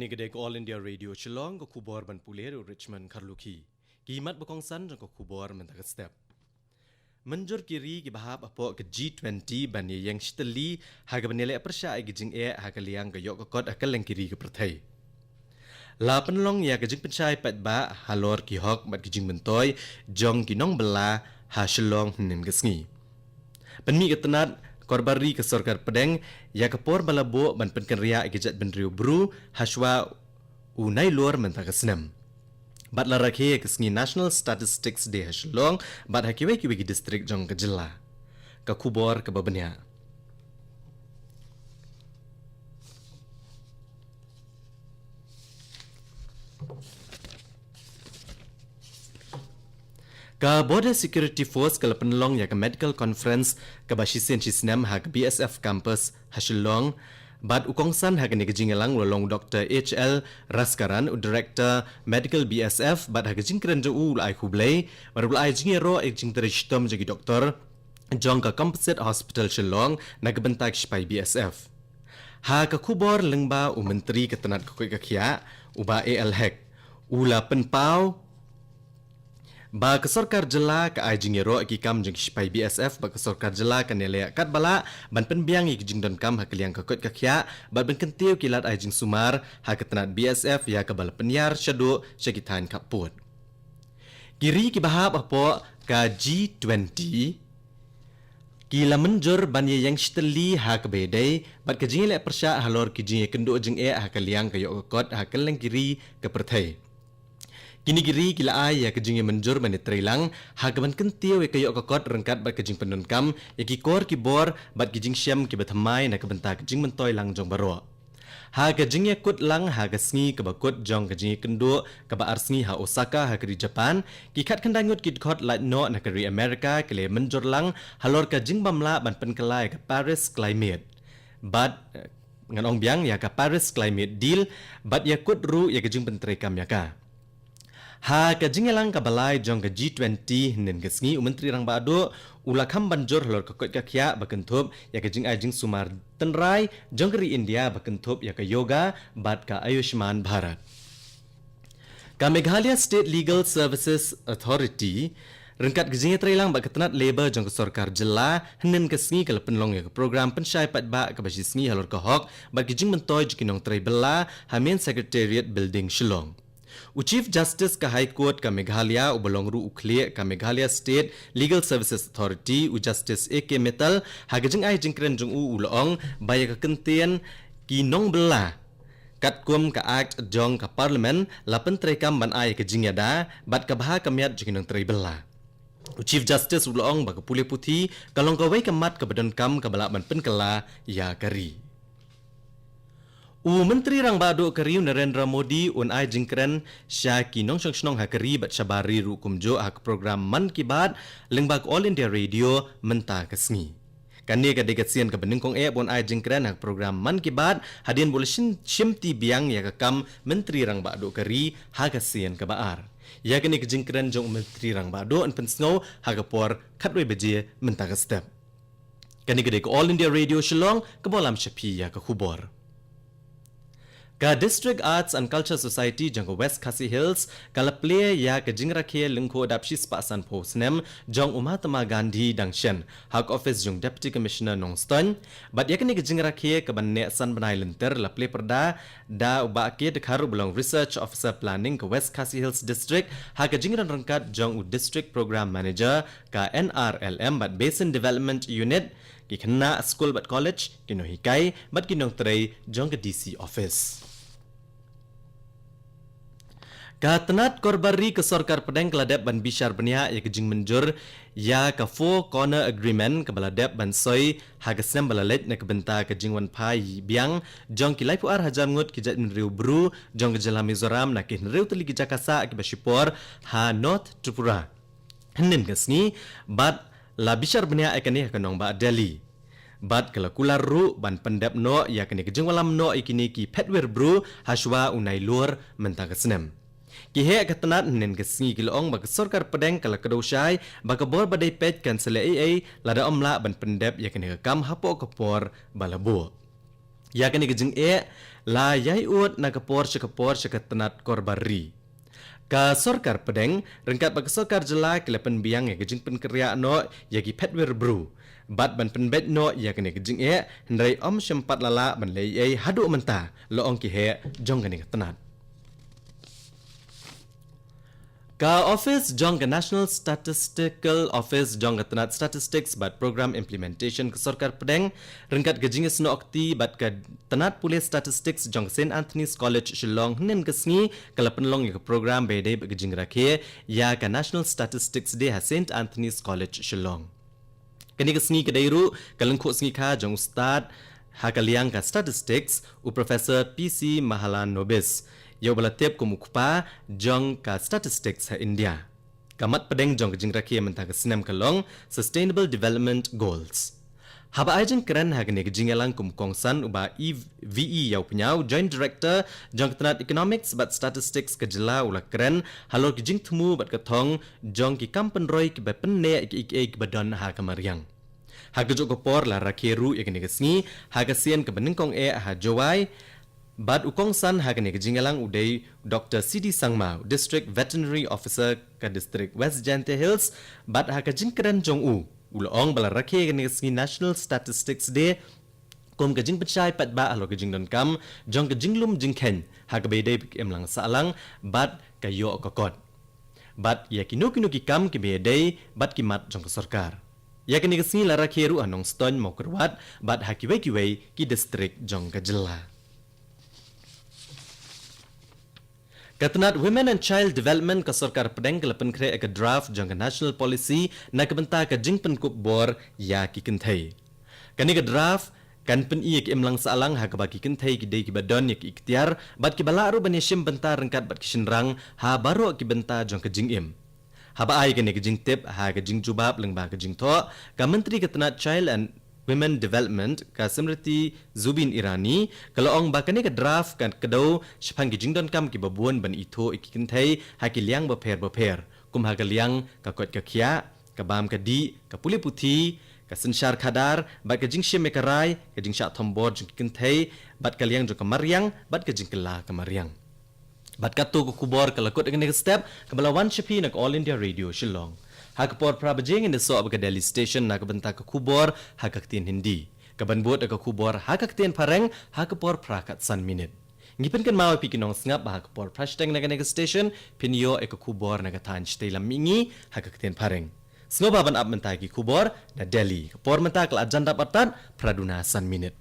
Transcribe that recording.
Kani kedek All India Radio Shillong ko kubor ban puler Richmond Karluki. Kimat bakong san ko kubor mentak step. Menjur kiri ki bahab apo ke G20 ban yang steli haga banele persya ai gijing haga liang ke yok kot akal leng kiri ke perthai. La penlong ya gijing pensai pat ba halor ki hok bat gijing mentoy jong ki nong bela ha Shillong nen gesngi. Penmi ketenat korbari ke Sorkar Pedeng ya kapor balabo ban penkenria ikijat benriu bru haswa unai luar mentaka senam. Bat larakhe kesngi National Statistics Day Shillong bat hakiwe kiwe ki distrik jong kejela. Ka kubor ke babenya. Ka Border Security Force kala penelong ya ke Medical Conference ke Basisen Chisnem ha ke BSF Campus Hashilong bat ukongsan ha ke negejingelang lolong Dr. H.L. Raskaran Director Medical BSF bat ha ke jingkren jo ul ai kublai marul ai jingero ek jing terishtom jagi doktor jong ka Composite Hospital Shillong na ke bentak spai BSF ha ke kubor lengba u menteri ketenat kokoi kakia uba AL Hek ula penpau ba ke Sorkar jela ke ai jingero ki kam jing spai BSF ba ke Sorkar jela ke nele kat bala ban penbiang ki jing don kam ha keliang ke kot kakhya ba ben kentiu kilat ai jing sumar ha ke tenat BSF ya ke bal penyar syadu syakitan kaput kiri ki bahab apo ka G20 kila menjur ban ye yang steli ha ke bedai bat ke jing le persya halor ki jing kendo jing ha keliang ke yok kot ha keleng kiri ke perthai kini giri kila ai ya kejing menjur mani trailang ha gaban kentiu ke yok kokot rengkat bat kejing penun kam ya ki kor ki bor bat kejing syam ki bathamai na kebenta kejing mentoy lang jong baro ha kejing ya kut lang ha gasngi ke bakut jong kejing kendo ke ba arsngi ha Osaka ha ke di Japan ki khat kandangut ki khot lat no na ke Amerika ke le menjur lang halor kejing bamla ban penkelai ke Paris Climate bat ngan ong biang ya ke Paris Climate Deal bat ya kut ru ya kejing pentre kam ya ka ha ka jingelang ka balai jong ka G20 nen gesngi menteri rang bado ulakam banjur lor ka kot ka khya bakentup ya ka jing ajing sumar tenrai jong keri India bakentup ya ka yoga bat ka Ayushman Bharat ka Meghalaya State Legal Services Authority rengkat gejing trailang ba ketenat labor jong ka Sorkar jela nen gesngi ka penlong ya ka program pensyai pat ba ka basisngi halor ka hok bat gejing mentoy jikinong trai bela hamen Secretariat Building Shillong Chief Justice ka High Court ka Meghalaya ubalong ru ukhle ka Meghalaya State Legal Services Authority Justice A.K. Metal hagajing ai jingkren jong ulong baya ka kentien ki nong bela kat kum ka act jong ka parliament lapen trekam ban ai ka jingyada bat ka bah ka miat jikinong trei bela Chief Justice ulong ba ka pule puthi kalong ka wai ka mat ka badan kam ka bala ban penkala ya kari Menteri rang bado keriu Narendra Modi un ai jingkren syaki nong shnong hakari bat syabari ru kumjo hak program Man Ki Baat lengbak All India Radio menta kesngi. Kani ka degatsian ka beningkong bon ai jingkren hak program Man Ki Baat hadin bolesin shimti biang ya kam menteri rang bado keri hagasian ka baar. Ya kani ka jingkren jong menteri rang bado an pensngo hagapor khatwe beje menta ka step. Kani ka dek All India Radio Shillong ka bolam syapi ya ka khubor. Ka District Arts and Culture Society jong West Khasi Hills kala play ya ka jingrakhe lengko dapshi spasan posnem jong Mahatma Gandhi dangshen hak office jong Deputy Commissioner Nongston bat ya kani ka jingrakhe ka banne san banai lenter la play perda da uba ke dekharu belong Research Officer Planning ka West Khasi Hills District hak ka jingran rangkat jong District Program Manager ka NRLM bat Basin Development Unit ki kena school bat college kino hikai bat kinong tray jong ka DC office Katenat korbari ke Sorkar Pedeng keladep ban bishar benia ya kejing menjur ya ka Four Corner Agreement ke baladep ban soi hagasem balalet na kebenta kejing wan pai biang jong kilai puar hajam ngut kijat menriu bru jong kejala Mizoram na kinriu teli kijakasa ke basipor ha North Tripura henin kesni bat la bishar benia ekani kanong ba Delhi bat kala kular ru ban pendep no ya kini kejing walam no ikini ki petwer bru haswa unai lur menta kesnem Kihe ketenat nen kesngi kilong bag Sorkar Pedeng kala kedosai bag bor badai pet kan sele AA lada omla ban pendep ya kene kam hapo kapor balabo ya kene kejeng la yai uat nakapor syakat korbari. Ka sorkar pedeng rengkat bak sorkar jela kelepen biang ya gejing penkerja no yagi petwer bru. Bat ban penbet no ya kene gejing hendrai sempat lala ban lei hadu menta lo ong ki he jong kene tenat. Ka office jong ke National Statistical Office jong ke tenat statistics bat program implementation ke sorkar pedeng rengkat gejing sno okti bat ke tenat pulis statistics jong St Anthony's College Shillong hnen kesngi kala penlong ke program bede gejing rakhe ya ke National Statistics Day ha St Anthony's College Shillong. Kini kesngi kedairu kalengkho sngi kha jong ustad ha kaliang ka statistics u Professor PC Mahalan Nobis. Yo balatip kumukpa jong ka statistics ha India. Kamat pedeng jong kejing rakia mentang ke senam kalong Sustainable Development Goals. Haba ajen keren ha kene kejing elang kumkongsan uba EVE yau penyau Joint Director jong ketenat Economics bat Statistics kejela ula keren halor kejing temu bat ketong jong ki kampen roy ki bepenne ik badon ha kamariang. Ha kejok kopor la rakieru ya kene kesngi ha kasien ke benengkong ha jowai. Bad ukong san hagane kejingalang udai Dr. CD Sangma, District Veterinary Officer ke District West Jante Hills, bad hakajingkeren jong u. Ulong balarake kene kesngi National Statistics Day, kom kejing pecai pat ba alo kejing don kam, jong kejinglum jingken, hagabede emlang salang, bad kayo kokot. Bad ya kinu ki kam kibede, bad kimat jong kesorkar. Ya kene kesngi larakeru anong ston mau kerwat, bad hakiwe ki district jong kejela. Ketenat Women and Child Development ke sorkar pedeng kelepen kre ke draft jang ke national policy na kebenta ke jing penkup bor ya ki kentai. Kani ke draft kan pen i ke emlang salang ha ke baki kentai ki dei ki badon ya ki ikhtiar bat ki balaru banishim benta rengkat bat ki shinrang ha baru ki benta jang ke jing im. Ha ba ai kani ke jing tip ha ke jing jubab leng ba ke jing tho ka menteri ketenat Child and Women Development ka Smriti Zubin Irani kalau ong bakane ke draft kan kedau sepang gijing don kam ki babuan ban itu ikintai hakiliang beper kum hakiliang ka kot ka khia ka bam ka di ka puli puthi ka sensyar khadar bat ka jing shim mekarai ka jing sha thombor jing kintai bat kaliang jo ka mariang bat ka jing kala ka mariang bat ka tu ku kubor ka lakot dengan step ka balawan shipi nak All India Radio Shillong. Hakapor prabajing in the so abga Delhi station nakabenta ka kubor hakaktin hindi. Kabanbot ka kubor hakaktin pareng hakapor prakat san minute. Ngipen kan mau pikinong ngap hakapor prashteng naga station pinyo ka kubor nagatan stela mingi hakaktin pareng. Sngobaban ab mentaki kubor na Delhi. Kapor mentak la agenda patat praduna san minute.